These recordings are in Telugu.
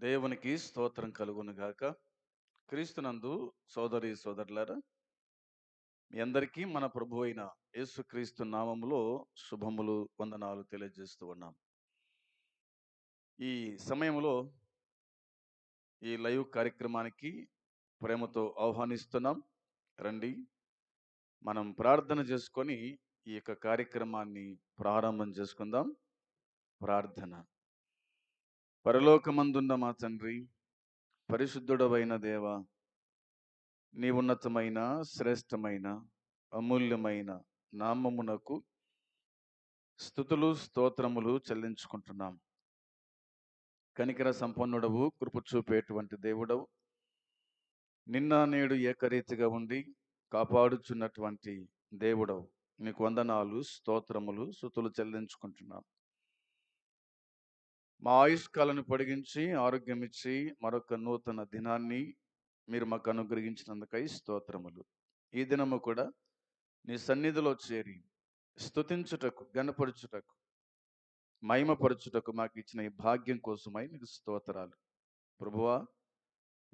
దేవునికి స్తోత్రం కలుగును గాక. క్రీస్తునందు సోదరి సోదరులారా, మీ అందరికీ మన ప్రభువైన యేసుక్రీస్తు నామములో శుభములు, వందనాలు తెలియజేస్తూ ఉన్నాం. ఈ సమయంలో ఈ లైవ్ కార్యక్రమానికి ప్రేమతో ఆహ్వానిస్తున్నాం. రండి, మనం ప్రార్థన చేసుకొని ఈ యొక్క కార్యక్రమాన్ని ప్రారంభం చేసుకుందాం. ప్రార్థన. పరలోకమందున్న మా తండ్రి, పరిశుద్ధుడవైన దేవా, నీ ఉన్నతమైన, శ్రేష్టమైన, అమూల్యమైన నామమునకు స్తుతులు, స్తోత్రములు చెల్లించుకుంటున్నాం. కనికర సంపన్నుడవు, కృప చూపేటువంటి దేవుడవు, నిన్న నేడు ఏకరీతిగా ఉండి కాపాడుచున్నటువంటి దేవుడవు, నీకు వందనాలు, స్తోత్రములు, స్తుతులు చెల్లించుకుంటున్నాం. మా ఆయుష్కాలను పొడిగించి ఆరోగ్యం ఇచ్చి మరొక నూతన దినాన్ని మీరు మాకు అనుగ్రహించినందుకై స్తోత్రములు. ఈ దినము కూడా నీ సన్నిధిలో చేరి స్తుతించుటకు, గణపరచుటకు, మహిమపరచుటకు మాకు ఇచ్చిన ఈ భాగ్యం కోసమై నీకు స్తోత్రాలు. ప్రభువా,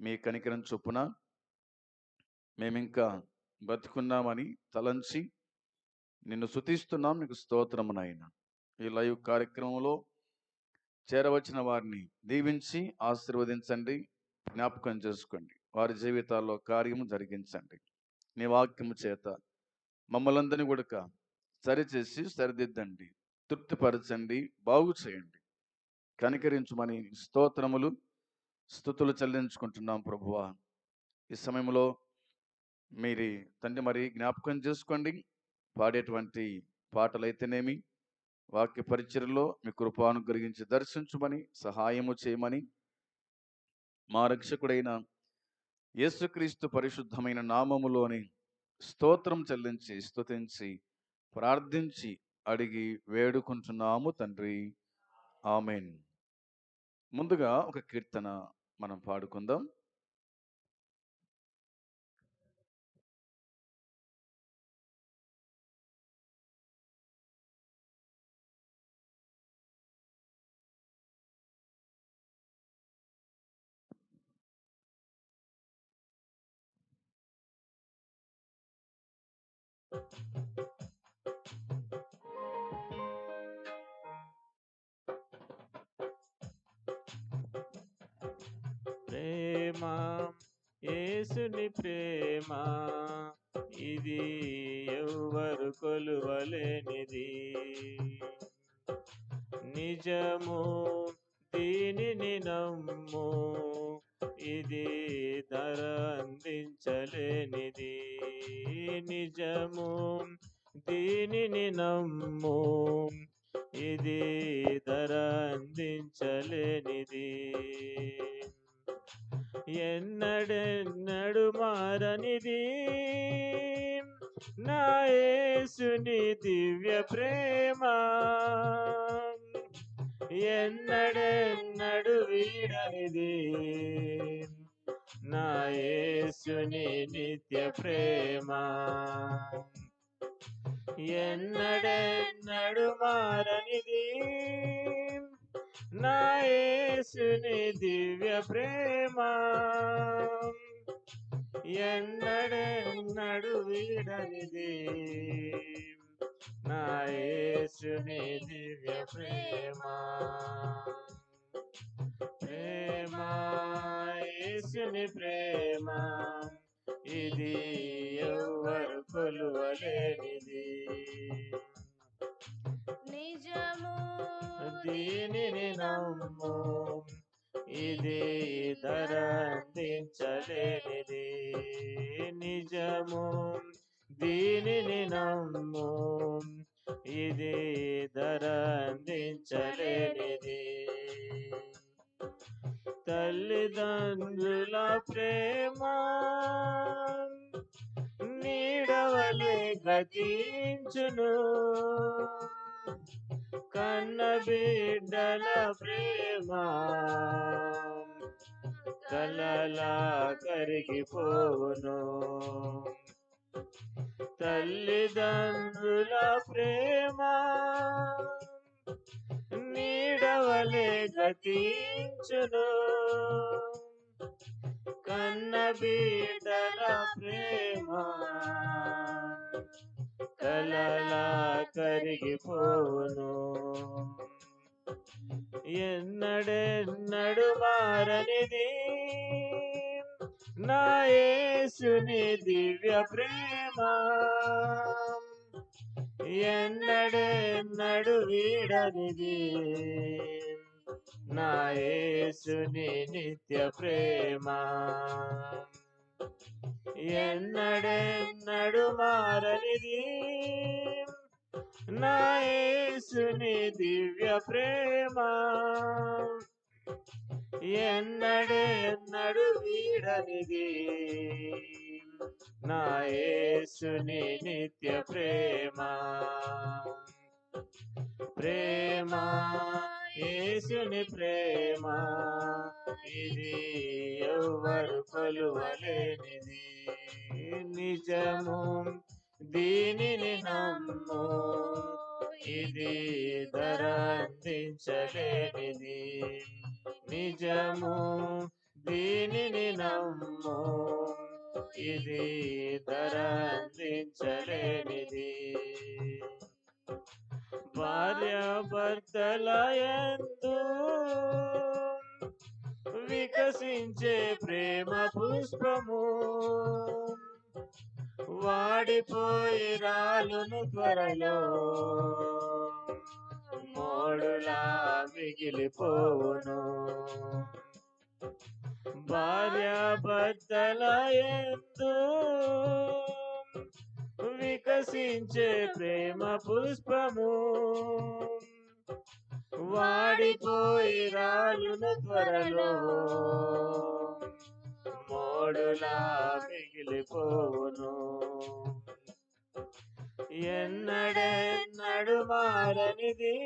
మీ కనికరం చొప్పున మేమింకా బతుకున్నామని తలంచి నిన్ను స్తుతిస్తున్నాం. నీకు స్తోత్రము నాయన. ఈ లైవ్ కార్యక్రమంలో చేరవచ్చిన వారిని దీవించి ఆశీర్వదించండి, జ్ఞాపకం చేసుకోండి, వారి జీవితాల్లో కార్యము జరిగించండి. నీ వాక్యము చేత మమ్మల్ందరినీ కూడా సరిచేసి సరిదిద్దండి, తృప్తిపరచండి, బాగు చేయండి. కనికరించుమని స్తోత్రములు, స్తుతులు చెల్లించుకుంటున్నాం. ప్రభువా, ఈ సమయంలో మీరు తండ్రి మరి జ్ఞాపకం చేసుకోండి. పాడేటువంటి పాటలైతేనేమి, వాక్య పరిచర్లో మీ కృపానుగ్రహించి దర్శించుమని, సహాయము చేయమని, మా రక్షకుడైన యేసుక్రీస్తు పరిశుద్ధమైన నామములోని స్తోత్రం చెల్లించి, స్తుతించి, ప్రార్థించి, అడిగి వేడుకుంటున్నాము తండ్రి. ఆమెన్. ముందుగా ఒక కీర్తన మనం పాడుకుందాం. ప్రేమ, యేసుని ప్రేమ, ఇది ఎవ్వరు కొలువలేనిది. నిజము, దీనిని నమ్ము, ఇది ధర అందించలేనిది. నిజము, దీనిని నమ్ము, ఇది ధర అందించలేనిది. ఎన్నడెన్నడు మారనిది నా యేసుని దివ్య ప్రేమ, ఎన్నడెన్నడు వీడనిది నా యేసుని నిత్య ప్రేమ. ఎన్నడెన్నడు మారనిది నా యేసుని దివ్య ప్రేమ, ఎన్నడెన్నడు వీడనిది నా యేసుని దివ్య ప్రేమ. ప్రేమ, యేసుని ప్రేమ, ఇది ఎవ్వరు కొలువలేనిది. నిజము, దీనిని నమ్ము, ఇది ధర అందించలేనిది. నిజము, దీనిని నమ్ము, ఇది ధర అందించలేనిది. తల్లిదండ్రుల ప్రేమ నీడవలే గతించును, కన్న బిడ్డల ప్రేమ కలలా కరిగిపోవును. తల్లిదండ్రుల ప్రేమ నీడవలే గతించును. కన్న బిడ్డల ప్రేమ కలలా కరిగిపోవును. ఎన్నడెన్నడు మారనిది నా యేసుని దివ్య ప్రేమ, ఎన్నడెన్నడు వీడనిది నా యేసుని నిత్య ప్రేమ, ఎన్నడెన్నడు మారనిది నా యేసుని దివ్య ప్రేమ, ఎన్నడెన్నడు వీడనిది నా యేసుని నిత్య ప్రేమ. ప్రేమ యేసుని ప్రేమ, ఇది ఎవ్వరు కొలువలేనిది. నిజము దీనిని నమ్ము, ఇది ధర అందించలేనిది. నిజము దీనిని నమ్ము, ఇది ధర అందించలేనిది. భార్యాభర్తల యందు వికసించే ప్రేమ పుష్పము వాడిపోయి రాలును త్వరలో, మోడులా మిగిలిపోవును. భార్యాభర్తల యందు వికసించే ప్రేమ పుష్పము వాడిపోయి రాలును త్వరలో, మోడులా మిగిలిపోవును. ఎన్నడెన్నడు మారనిది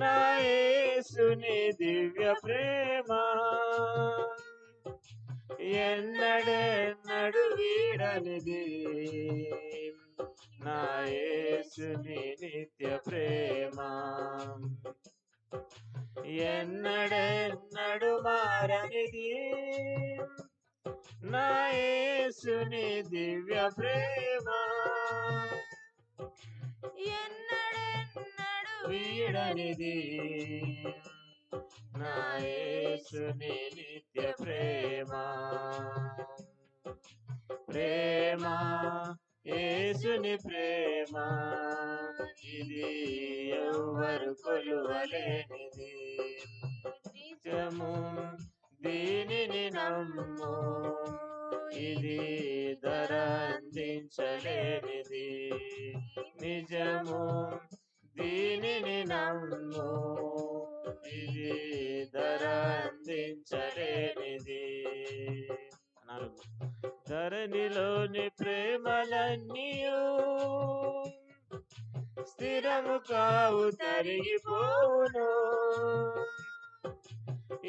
నా యేసుని దివ్య ప్రేమ, ఎన్నడెన్నడు వీడనిది నా యేసుని నిత్య ప్రేమ, ఎన్నడెన్నడు మారనిది నా యేసుని దివ్య ప్రేమ, ఎన్నడెన్నడు వీడనిది నా యేసుని నిత్య ప్రేమ. ప్రేమ యేసుని ప్రేమ, ఇది ఎవ్వరు కొలువలేనిది. నిజము దీనిని నమ్ము, ఇది ధర అందించలేనిది. నిజము దీనిని నమ్ము, ఇది ధర అందించలేనిది. ధరణిలోని ప్రేమలన్నీయు స్థిరము కావు, తరిగిపోవును.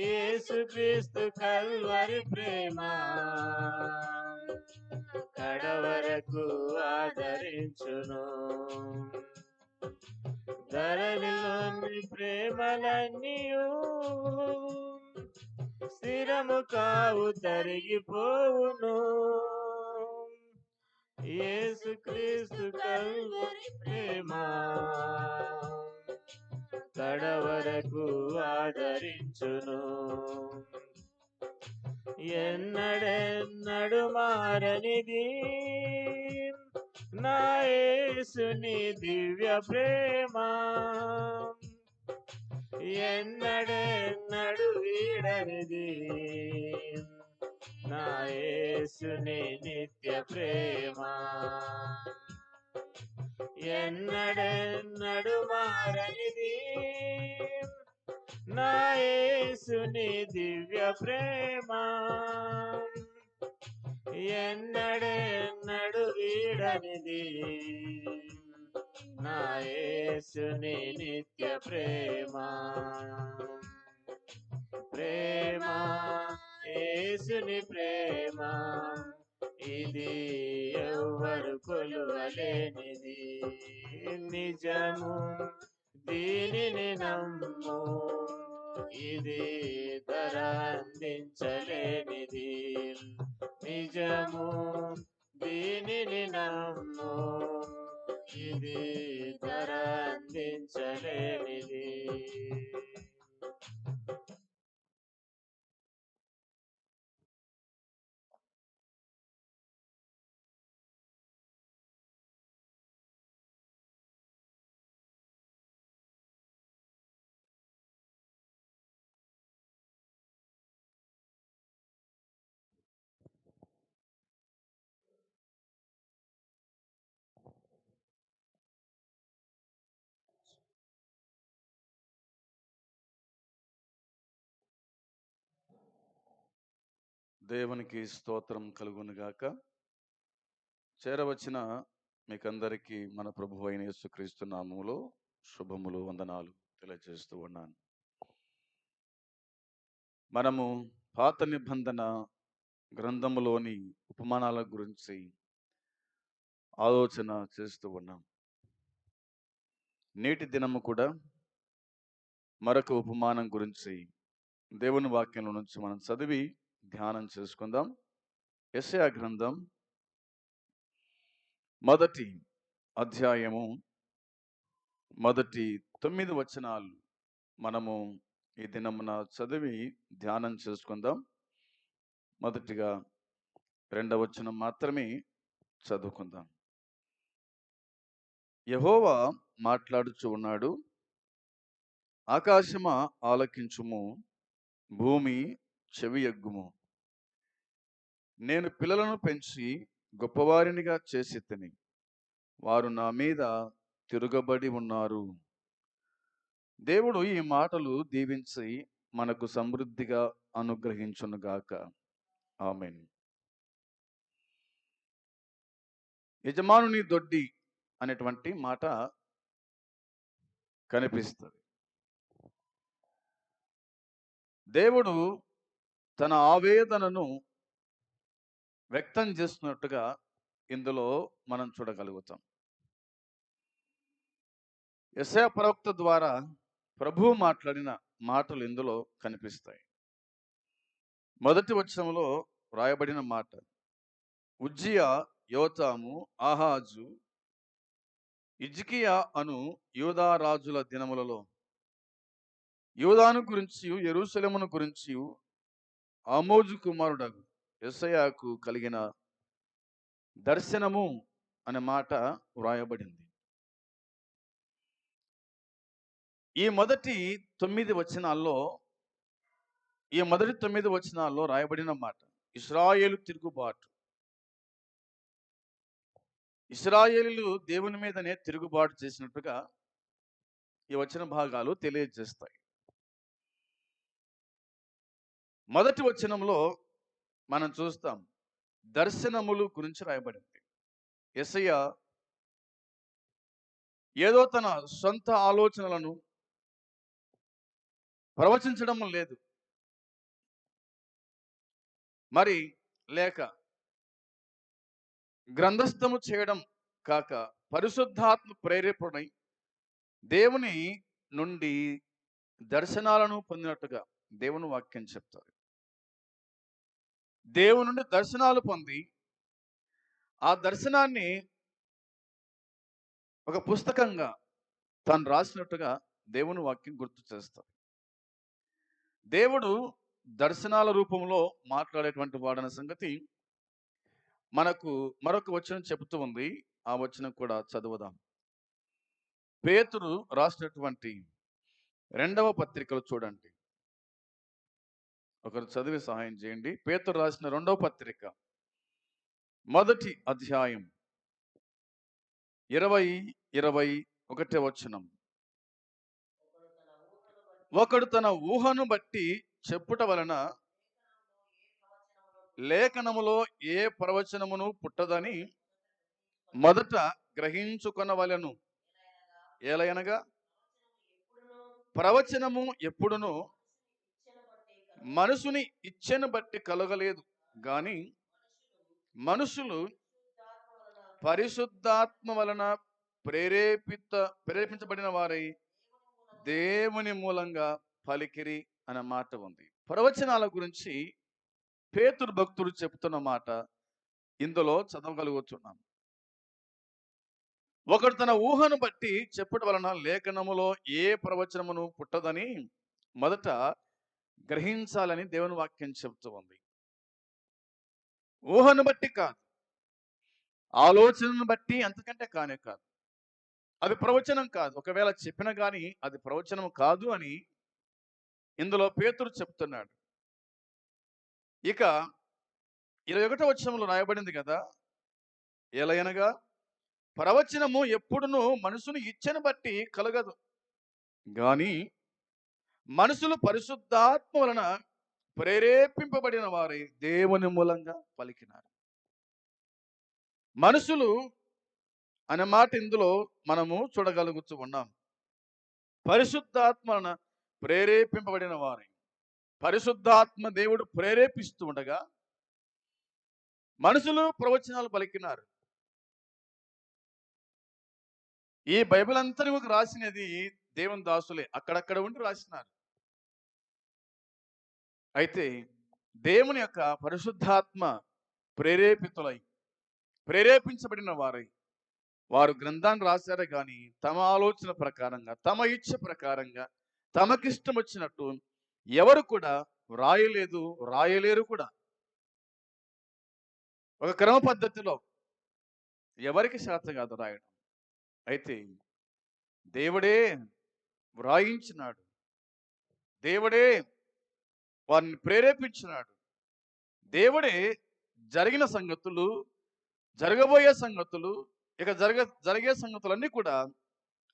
యేసుక్రీస్తు కల్వరి ప్రేమ కడవరకు ఆదరించును. ధరణిలోని ప్రేమలన్నీయు స్థిరము కావు, తరిగిపోవును. యేసుక్రీస్తు కల్వరి ప్రేమ కడవరకు ఆదరించును. ఎన్నడెన్నడు మారనిది నా యేసుని దివ్య ప్రేమ, ఎన్నడెన్నడు వీడనిది నా యేసుని నిత్య ప్రేమ, ఎన్నడెన్నడు మారనిది నా యేసుని దివ్య ప్రేమ, ఎన్నడెన్నడు వీడనిది నా యేసుని నిత్య ప్రేమ. ప్రేమ యేసుని ప్రేమ, ఇది ఎవ్వరు కొలువలేనిది. నిజము దీనిని నమ్ము, ఇది ధర అందించలేనిది. నిజము, దీనిని నమ్ము, ఇది ధర అందించలేనిది. దేవునికి స్తోత్రం కలుగునుగాక. చేరవచ్చిన మీకందరికీ మన ప్రభు అయిన యేసుక్రీస్తు నామములో శుభములు, వందనాలు తెలియజేస్తూ ఉన్నాను. మనము పాత నిబంధన గ్రంథములోని ఉపమానాల గురించి ఆలోచన చేస్తూ ఉన్నాం. నేటి దినము కూడా మరొక ఉపమానం గురించి దేవుని వాక్యంలో నుంచి మనం చదివి ధ్యానం చేసుకుందాం. యెషయా గ్రంథం మొదటి అధ్యాయము మొదటి 9 వచనాలు మనము ఈ దినమున చదివి ధ్యానం చేసుకుందాం. మొదటిగా 2వ వచనం మాత్రమే చదువుకుందాం. యెహోవా మాట్లాడుచు ఉన్నాడు, ఆకాశమా ఆలకించుము, భూమి చెవియగ్గుము. నేను పిల్లలను పెంచి గొప్పవారినిగా చేసి తిని, వారు నా మీద తిరుగబడి ఉన్నారు. దేవుడు ఈ మాటలు దీవించి మనకు సమృద్ధిగా అనుగ్రహించునుగాక. ఆమేన్. యజమానుని దొడ్డి అనేటువంటి మాట కనిపిస్తుంది. దేవుడు తన ఆవేదనను వ్యక్తం చేస్తున్నట్టుగా ఇందులో మనం చూడగలుగుతాం. యెషయా ప్రవక్త ద్వారా ప్రభువు మాట్లాడిన మాటలు ఇందులో కనిపిస్తాయి. మొదటి వచనంలో రాయబడిన మాట, ఉజ్జియా, యోతాము, ఆహాజు, హిజ్కియా అను యూదా రాజుల దినములలో యూదాను గురించి, యెరూషలేమును గురించి ఆమోజు కుమారుడగు యెషయాకు కలిగిన దర్శనము అనే మాట వ్రాయబడింది. ఈ మొదటి 9 వచనాల్లో రాయబడిన మాట ఇశ్రాయేలు తిరుగుబాటు. ఇశ్రాయేలీలు దేవుని మీదనే తిరుగుబాటు చేసినట్టుగా ఈ వచన భాగాలు తెలియజేస్తాయి. మొదటి వచనంలో మనం చూస్తాం దర్శనములు గురించి రాయబడింది. యెషయా ఏదో తన సొంత ఆలోచనలను ప్రవచించడం లేదు, మరి లేక గ్రంథస్థము చేయడం కాక పరిశుద్ధాత్మ ప్రేరేపణై దేవుని నుండి దర్శనాలను పొందినట్టుగా దేవుని వాక్యం చెప్తారు. దేవుని నుండి దర్శనాలు పొంది ఆ దర్శనాన్ని ఒక పుస్తకంగా తాను రాసినట్టుగా దేవుని వాక్యం గుర్తు చేస్తారు. దేవుడు దర్శనాల రూపంలో మాట్లాడేటువంటి వాడన్న సంగతి మనకు మరొక వచనం చెబుతూ ఉంది. ఆ వచనం కూడా చదువుదాం. పేతురు రాసినటువంటి 2వ పత్రికలు చూడండి. ఒకరు చదివి సహాయం చేయండి. పేతురు రాసిన 2వ పత్రిక మొదటి అధ్యాయం 20-21 వచనం. ఒకడు తన ఊహను బట్టి చెప్పుట వలన లేఖనములో ఏ ప్రవచనమును పుట్టదని మొదట గ్రహించుకొనవలెను. ఏలయనగా ప్రవచనము ఎప్పుడును మనుషుని ఇచ్ఛను బట్టి కలగలేదు గాని మనుషులు పరిశుద్ధాత్మ వలన ప్రేరేపించబడిన వారై దేవుని మూలంగా పలికిరి అనే మాట ఉంది. ప్రవచనాల గురించి పేతురు భక్తుడు చెప్తున్న మాట ఇందులో చదవగలుగుతున్నాం. ఒకడు తన ఊహను బట్టి చెప్పుట వలన లేఖనములో ఏ ప్రవచనమును పుట్టదని మొదట గ్రహించాలని దేవుని వాక్యం చెబుతూ ఉంది. ఊహను బట్టి కాదు, ఆలోచనను బట్టి, అంతకంటే కానే కాదు. అది ప్రవచనం కాదు. ఒకవేళ చెప్పిన గాని అది ప్రవచనం కాదు అని ఇందులో పేతురు చెప్తున్నాడు. ఇక 21వ వచనంలో రాయబడింది కదా, ఎలయనగా ప్రవచనము ఎప్పుడునూ మనుషుని ఇచ్చను బట్టి కలగదు గాని మనుషులు పరిశుద్ధాత్మ వలన ప్రేరేపింపబడిన వారి దేవుని మూలంగా పలికినారు. మనుషులు అనే మాట ఇందులో మనము చూడగలుగుతూ ఉన్నాం. పరిశుద్ధాత్మ వలన ప్రేరేపింపబడిన వారి, పరిశుద్ధాత్మ దేవుడు ప్రేరేపిస్తూ ఉండగా మనుషులు ప్రవచనాలు పలికినారు. ఈ బైబిల్ అంతా రాసినది దేవుని దాసులే, అక్కడక్కడ ఉండి రాసినారు. అయితే దేవుని యొక్క పరిశుద్ధాత్మ ప్రేరేపితులై, ప్రేరేపించబడిన వారై వారు గ్రంథాన్ని రాశారే కానీ తమ ఆలోచన ప్రకారంగా, తమ ఇచ్చ ప్రకారంగా, తమకిష్టం వచ్చినట్టు ఎవరు కూడా రాయలేదు, రాయలేరు కూడా. ఒక క్రమ పద్ధతిలో ఎవరికి శాతం కాదు రాయడం. అయితే దేవుడే వ్రాయించినాడు, దేవుడే వారిని ప్రేరేపించినాడు, దేవుడే జరిగిన సంగతులు, జరగబోయే సంగతులు, ఇక జరిగే సంగతులన్నీ కూడా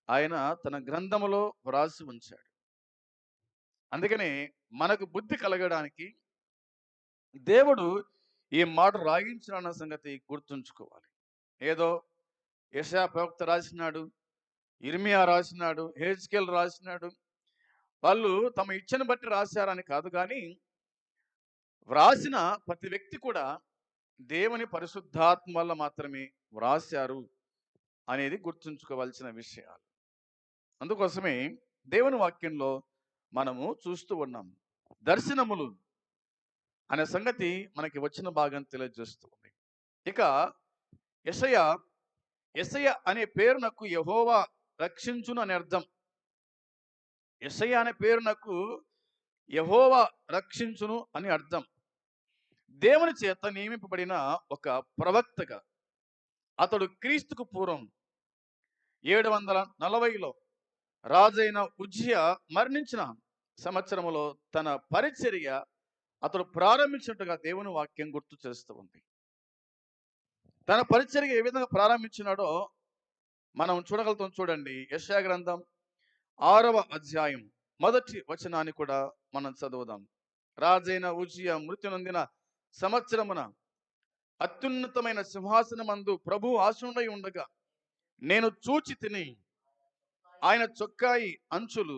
ఆయన తన గ్రంథములో వ్రాసి ఉంచాడు. అందుకనే మనకు బుద్ధి కలగడానికి దేవుడు ఈ మాట రాయించిన సంగతి గుర్తుంచుకోవాలి. ఏదో యెషయా ప్రవక్త రాసినాడు, ఇర్మియా రాసినాడు, హెజ్కేల్ రాసినాడు, వాళ్ళు తమ ఇచ్చను బట్టి రాశారని కాదు, కానీ వ్రాసిన ప్రతి వ్యక్తి కూడా దేవుని పరిశుద్ధాత్మ వల్ల మాత్రమే వ్రాశారు అనేది గుర్తుంచుకోవాల్సిన విషయాలు. అందుకోసమే దేవుని వాక్యంలో మనము చూస్తూ ఉన్నాం. దర్శనములు అనే సంగతి మనకి వచ్చిన భాగం తెలియజేస్తుంది. ఇక యెషయా అనే పేరునకు యెహోవా రక్షించును అని అర్థం. యెషయా అనే పేరునకు యెహోవా రక్షించును అని అర్థం. దేవుని చేత నియమింపబడిన ఒక ప్రవక్తగా అతడు క్రీస్తుకు పూర్వం 740లో రాజైన ఉజ్జియా మరణించిన సంవత్సరములో తన పరిచర్య అతడు ప్రారంభించినట్టుగా దేవుని వాక్యం గుర్తు చేస్తూ ఉంది. తన పరిచర్య ఏ విధంగా ప్రారంభించినాడో మనం చూడగలుగుతాం. చూడండి, యెషయా గ్రంథం 6వ అధ్యాయం 1వ వచనాన్ని కూడా మనం చదువుదాం. రాజైన ఉజ్జియా మృతి నొందిన సంవత్సరమున అత్యున్నతమైన సింహాసనమందు ప్రభువు ఆసీనుడై ఉండగా నేను చూచి తిని ఆయన చొక్కాయి అంచులు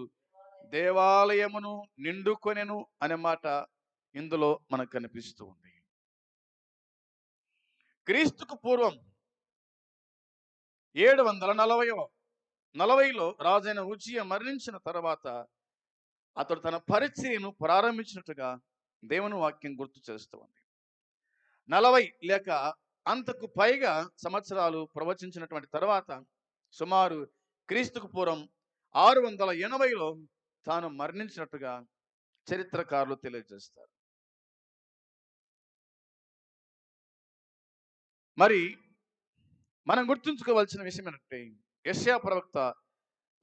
దేవాలయమును నిండుకొనెను అనే మాట ఇందులో మనకు కనిపిస్తూ ఉంది. క్రీస్తుకు పూర్వం 740లో రాజైన ఉజ్జియా మరణించిన తర్వాత అతడు తన పరిచర్యను ప్రారంభించినట్టుగా దేవుని వాక్యం గుర్తు చేస్తూ ఉంది. 40 లేక అంతకు పైగా సంవత్సరాలు ప్రవచించినటువంటి తర్వాత సుమారు క్రీస్తుకు పూర్వం 680లో తాను మరణించినట్టుగా చరిత్రకారులు తెలియజేస్తారు. మరి మనం గుర్తుంచుకోవాల్సిన విషయం ఏంటంటే, యెషయా ప్రవక్త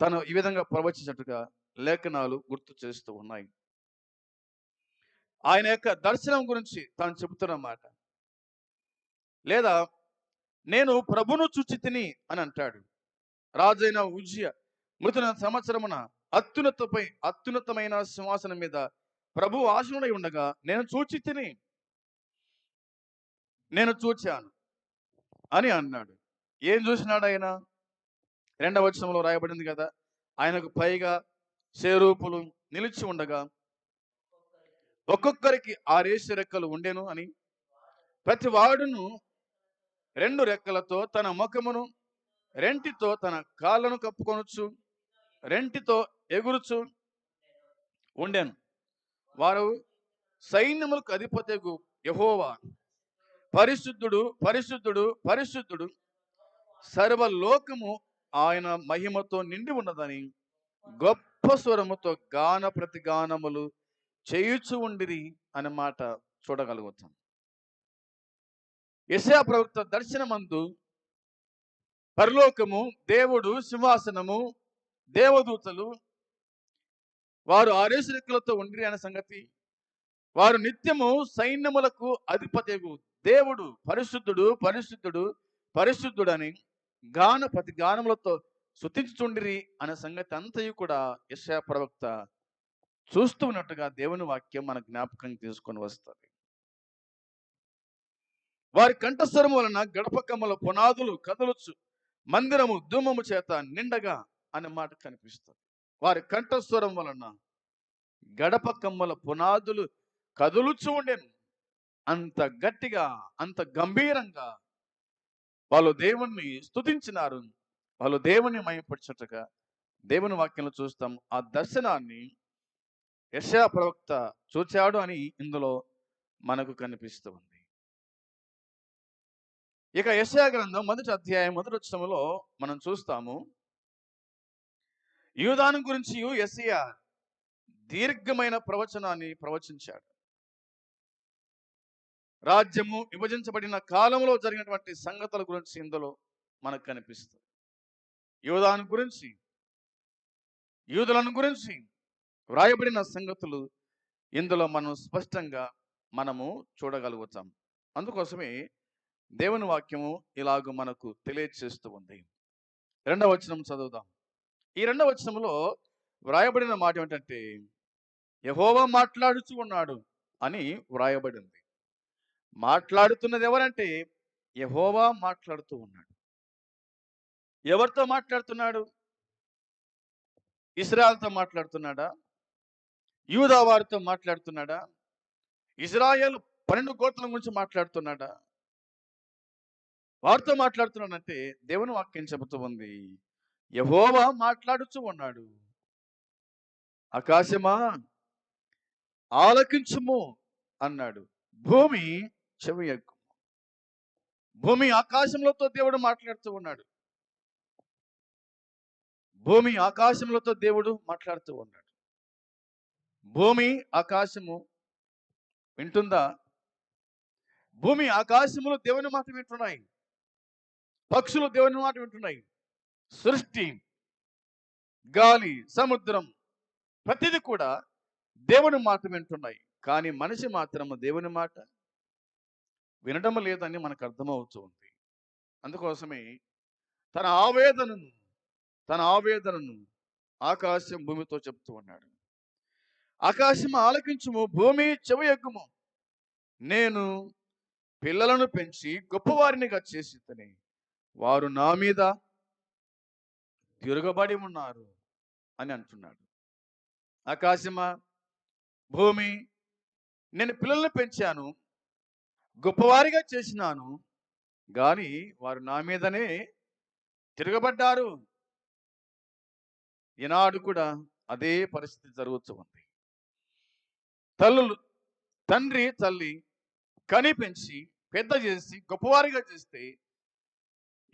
తను ఈ విధంగా ప్రవచించినట్టుగా లేఖనాలు గుర్తు చేస్తూ ఉన్నాయి. ఆయన యొక్క దర్శనం గురించి తాను చెబుతున్న మాట, లేదా నేను ప్రభును చూచి తిని అని అంటాడు. రాజైన ఉజ్జియా మృతున సంవత్సరమున అత్యున్నతమైన సింహాసనం మీద ప్రభు ఆసీనుడై ఉండగా నేను చూచి తిని, నేను చూచాను అని అన్నాడు. ఏం చూసినాడు ఆయన? 2వ వచనంలో రాయబడింది కదా, ఆయనకు పైగా శేరూపులు నిలిచి ఉండగా ఒక్కొక్కరికి 6 రెక్కలు ఉండెను అని, ప్రతి వాడును 2 రెక్కలతో తన ముఖమును రెంటితో తన కాళ్ళను కప్పుకొనొచ్చు, రెంటితో ఎగురుచు ఉండెను. వారు సైన్యములకు అధిపతియగు యెహోవా పరిశుద్ధుడు, పరిశుద్ధుడు, పరిశుద్ధుడు, సర్వలోకము ఆయన మహిమతో నిండి ఉన్నదని గొప్ప స్వరముతో గాన ప్రతిగానములు చేయుచు ఉండిరి అనే మాట చూడగలుగుతాం. యెషయా ప్రవక్త దర్శనమందు పరలోకము, దేవుడు, సింహాసనము, దేవదూతలు వారు ఆరేసు రెక్కలతో ఉండిరి అనే సంగతి, వారు నిత్యము సైన్యములకు అధిపతియగు దేవుడు పరిశుద్ధుడు, పరిశుద్ధుడు, పరిశుద్ధుడని గాన ప్రతి గానములతో స్తుతించుచుండిరి అనే సంగతి అంతయు కూడా యెషయా ప్రవక్త చూస్తూ ఉన్నట్టుగా దేవుని వాక్యం మన జ్ఞాపకం తీసుకొని వస్తుంది. వారి కంఠస్వరము వలన గడప కమ్మల పునాదులు కదలుచు, మందిరము ధూమము చేత నిండగా అనే మాట కనిపిస్తుంది. వారి కంఠస్వరం వలన గడప కమ్మల పునాదులు కదులుచు ఉండెను. అంత గట్టిగా, అంత గంభీరంగా వాళ్ళు దేవుణ్ణి స్తుతించినారు. వాళ్ళు దేవుని మహిమపరచుటగా దేవుని వాక్యంలో చూస్తాం. ఆ దర్శనాన్ని యెషయా ప్రవక్త చూచాడు అని ఇందులో మనకు కనిపిస్తూ ఉంది. ఇక యెషయా గ్రంథం 1వ అధ్యాయం 1వ వచనములో మనం చూస్తాము, యూదాను గురించి యెషయా దీర్ఘమైన ప్రవచనాన్ని ప్రవచించాడు. రాజ్యము విభజించబడిన కాలంలో జరిగినటువంటి సంగతుల గురించి ఇందులో మనకు కనిపిస్తుంది. యూదాను గురించి, యూదులను గురించి వ్రాయబడిన సంగతులు ఇందులో మనం స్పష్టంగా మనము చూడగలుగుతాం. అందుకోసమే దేవుని వాక్యము ఇలాగ మనకు తెలియచేస్తూ ఉంది. 2వ వచనం చదువుదాం. ఈ 2వ వచనంలో వ్రాయబడిన మాట ఏమిటంటే, యెహోవా మాట్లాడుచూ ఉన్నాడు అని వ్రాయబడింది. మాట్లాడుతున్నది ఎవరంటే యెహోవా మాట్లాడుతూ ఉన్నాడు. ఎవరితో మాట్లాడుతున్నాడు? ఇశ్రాయేలుతో మాట్లాడుతున్నాడా? యూదా వారితో మాట్లాడుతున్నాడా? ఇశ్రాయేలు 12 గోత్రం గురించి మాట్లాడుతున్నాడా? వారితో మాట్లాడుతున్నాడంటే దేవుని వాక్యం చెబుతూ ఉంది, యెహోవా మాట్లాడుచూ ఉన్నాడు. ఆకాశమా ఆలకించుము అన్నాడు, భూమి చెవియగ్గు. భూమి ఆకాశములతో దేవుడు మాట్లాడుతూ ఉన్నాడు. భూమి ఆకాశములతో దేవుడు మాట్లాడుతూ ఉన్నాడు. భూమి ఆకాశము వింటుందా? భూమి ఆకాశములు దేవుని మాట వింటున్నాయి. పక్షులు దేవుని మాట వింటున్నాయి. సృష్టి, గాలి, సముద్రం ప్రతిది కూడా దేవుని మాట వింటున్నాయి. కానీ మనిషి మాత్రము దేవుని మాట వినడం లేదని మనకు అర్థమవుతూ ఉంది. అందుకోసమే తన ఆవేదనను ఆకాశం భూమితో చెప్తూ ఉన్నాడు. ఆకాశం ఆలకించుము, భూమి చెవియగ్గుము. నేను పిల్లలను పెంచి గొప్పవారినిగా చేసితిని, వారు నా మీద తిరగబడి ఉన్నారు అని అంటున్నాడు. ఆకాశమా, భూమి, నేను పిల్లలను పెంచాను, గొప్పవారిగా చేసినాను, కానీ వారు నా మీదనే తిరగబడ్డారు. ఈనాడు కూడా అదే పరిస్థితి జరుగుతూ ఉంది. తండ్రి తల్లి కని పెంచి పెద్ద చేసి గొప్పవారిగా చేస్తే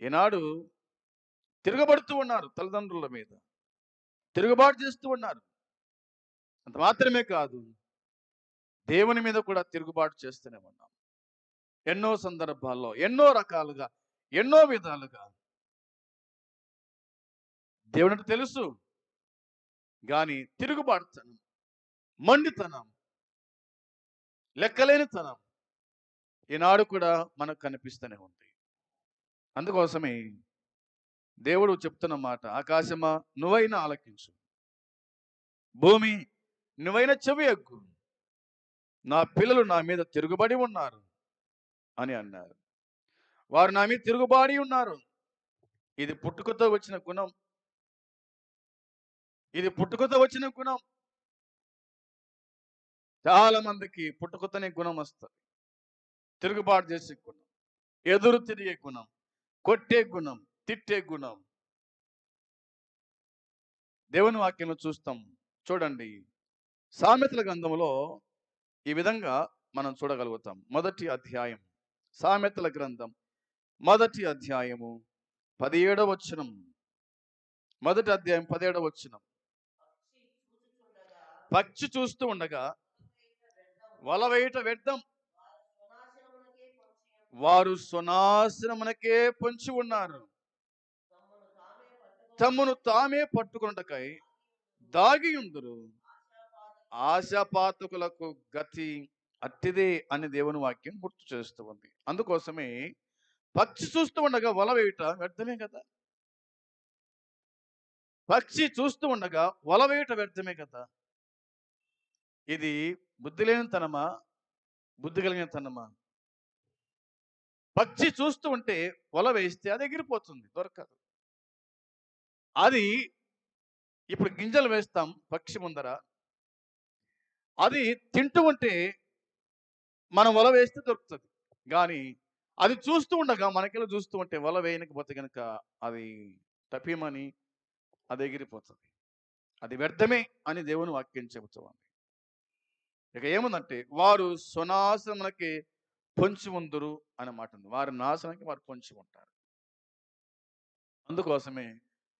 ఈనాడు తిరగబడుతూ ఉన్నారు. తల్లిదండ్రుల మీద తిరుగుబాటు చేస్తూ ఉన్నారు. అంత మాత్రమే కాదు, దేవుని మీద కూడా తిరుగుబాటు చేస్తూనే ఉన్నాం. ఎన్నో సందర్భాల్లో, ఎన్నో రకాలుగా, ఎన్నో విధాలుగా. దేవునికి తెలుసు, కానీ తిరుగుబాటుతనం, మండితనం, లెక్కలేనితనం ఈనాడు కూడా మనకు కనిపిస్తూనే ఉంది. అందుకోసమే దేవుడు చెప్తున్న మాట, ఆకాశమా నువ్వైనా ఆలకించు, భూమి నువ్వైనా చెవియగ్గు, నా పిల్లలు నా మీద తిరుగుబడి ఉన్నారు అని అన్నారు. వారు నా మీద తిరుగుబాడి ఉన్నారు. ఇది పుట్టుకతో వచ్చిన గుణం. ఇది పుట్టుకతో వచ్చిన గుణం. చాలా మందికి పుట్టుకతోనే గుణం వస్తుంది. తిరుగుబాటు చేసే గుణం, ఎదురు తిరిగే గుణం, కొట్టే గుణం, తిట్టే గుణం. దేవుని వాక్యంలో చూస్తాం. చూడండి, సామెతల గ్రంథంలో ఈ విధంగా మనం చూడగలుగుతాం. మొదటి అధ్యాయం, సామెతల గ్రంథం మొదటి అధ్యాయము 17వ వచనం. మొదటి అధ్యాయం 17వ వచనం. పక్షి చూస్తూ ఉండగా వల వేయుట వ్యర్థం, వారు సునాశనమునకే పొంచి ఉన్నారు. తమ్మును తామే పట్టుకొనుటకై దాగియుందురు, ఆశాపాతకులకు గతి అట్టిదే అని దేవుని వాక్యం గుర్తు చేస్తూ ఉంది. అందుకోసమే పక్షి చూస్తూ ఉండగా వల వేయుట వ్యర్థమే కదా. పక్షి చూస్తూ ఉండగా వల వేయుట వ్యర్థమే కదా. ఇది బుద్ధి లేని తనమా, బుద్ధి కలిగిన తనమా? పక్షి చూస్తూ ఉంటే వల వేస్తే అది ఎగిరిపోతుంది, దొరకదు. అది ఇప్పుడు గింజలు వేస్తాం పక్షి ముందర, అది తింటూ ఉంటే మనం వల వేస్తే దొరుకుతుంది. కానీ అది చూస్తూ ఉండగా మనకెళ్ళి చూస్తూ ఉంటే వల వేయకపోతే కనుక అది టపీమని అది ఎగిరిపోతుంది. అది వ్యర్థమే అని దేవుని వాక్యం చెబుతుంది. ఇక ఏముందంటే వారు సునాశనమునకి పొంచి ఉందురు అనే మాట ఉంది. వారి నాశనానికి వారు పొంచి ఉంటారు. అందుకోసమే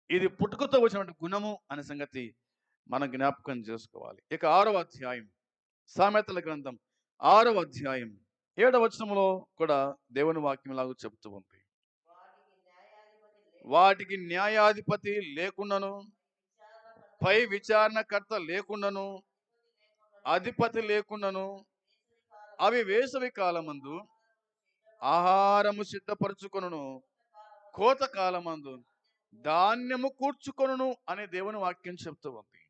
ఇది పుట్టుకతో వచ్చినటువంటి గుణము అనే సంగతి మనం జ్ఞాపకం చేసుకోవాలి. ఇక 6వ అధ్యాయం, సామెతల గ్రంథం 6వ అధ్యాయం 7వ వచనంలో కూడా దేవుని వాక్యం లాగా చెబుతూ ఉంది. వాటికి న్యాయాధిపతి లేకుండాను, పై విచారణకర్త లేకుండాను, అధిపతి లేకుండాను, అవి వేసవి కాలమందు ఆహారము సిద్ధపరచుకొనును, కోత కాలమందు ధాన్యము కూర్చుకొనును అనే దేవుని వాక్యం చెప్తూ ఉంది.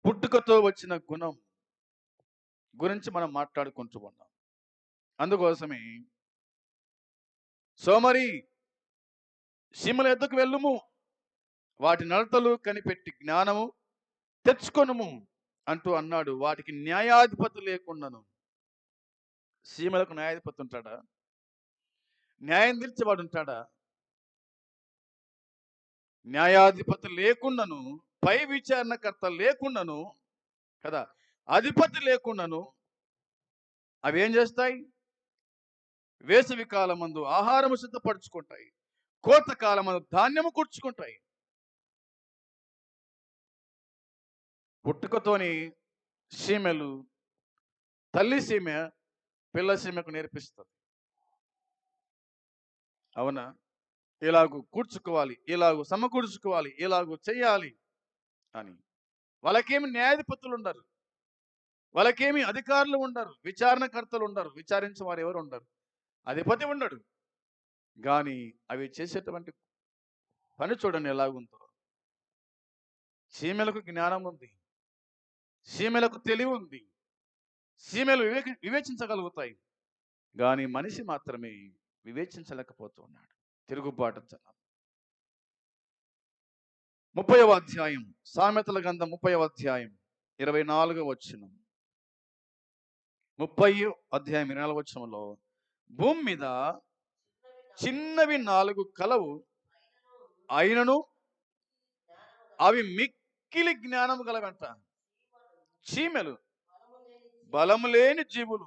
పుట్టుకతో వచ్చిన గుణం గురించి మనం మాట్లాడుకుంటూ ఉన్నాం. అందుకోసమే సోమరి సీమల ఎద్దుకు వెళ్ళుము, వాటి నడతలు కనిపెట్టి జ్ఞానము తెచ్చుకొనుము అంటూ అన్నాడు. వాటికి న్యాయాధిపతి లేకుండాను. సీమలకు న్యాయాధిపతి ఉంటాడా? న్యాయం తీర్చేవాడు ఉంటాడా? న్యాయాధిపతి లేకుండాను, పై విచారణకర్త లేకుండాను కదా, అధిపతి లేకుండాను అవి ఏం చేస్తాయి? వేసవి కాలమందు ఆహారము సిద్ధపరచుకుంటాయి, కోత కాలమందు ధాన్యము కూర్చుకుంటాయి. పుట్టుకతోని సీమెలు, తల్లి సీమె పిల్ల సీమెకు నేర్పిస్తుంది. అవునా? ఇలాగూ కూర్చుకోవాలి, ఇలాగూ సమకూర్చుకోవాలి, ఇలాగూ చెయ్యాలి అని. వాళ్ళకేమి న్యాయాధిపతులు ఉండరు, వాళ్ళకేమి అధికారులు ఉండరు, విచారణకర్తలు ఉండరు, విచారించే వారు ఎవరు ఉండరు, అధిపతి ఉండడు. కానీ అవి చేసేటువంటి పని చూడండి ఎలాగుందో. సీమెలకు జ్ఞానం ఉంది, సీమెలకు తెలివి ఉంది, సీమెలు వివేచించగలుగుతాయి. కానీ మనిషి మాత్రమే వివేచించలేకపోతున్నాడు. తిరుగుబాటుతనం. 30వ అధ్యాయం, సామెతల గ్రంథం 30వ అధ్యాయం 24వ వచనం. 30 అధ్యాయం 24వ వచనంలో భూమి మీద చిన్నవి 4 కలవు, అయినను అవి మిక్కిలి జ్ఞానము గలవంట. చీమెలు బలము లేని జీవులు,